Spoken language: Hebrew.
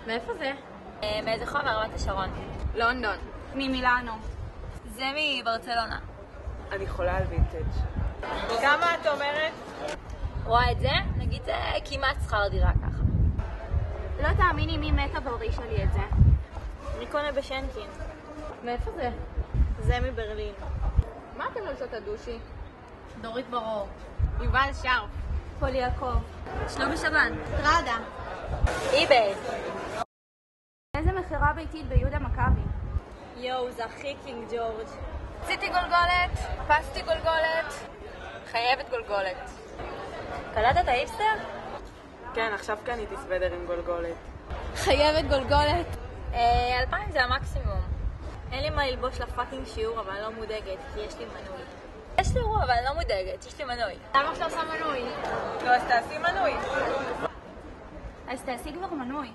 מאיפה זה? מאיזה חום? מרמת השרון. לונדון. ממילאנו. זה מברצלונה. אני חולה על וינטג'. כמה את אומרת? רואה את זה? נגיד זה כמעט שכר דירה ככה. לא תאמיני מי מתה והורישה לי את זה. אני קונה בשנקין. מאיפה זה? זה מברלין. מה אתם עושות הדושי? דורית ברור. יובל שרף. פול יעקב. שלומי שבן. טראדה. איביי. איזה מכירה ביתית ביהודה מכבי? יואו, זה הכי קינג ג'ורג'. עשיתי גולגולת, פסתי גולגולת, חייבת גולגולת. קלטת האיפסטר? כן, עכשיו קניתי סוודר עם גולגולת. חייבת גולגולת. 2,000 זה המקסימום. אין לי מה ללבוש לפאקינג שיעור, אבל אני לא מודאגת, כי יש לי מנוי. יש לי אירוע, אבל אני לא מודאגת, יש לי מנוי. למה עכשיו עושה מנוי? לא, אז תעשי מנוי. אז תעשי כבר מנוי.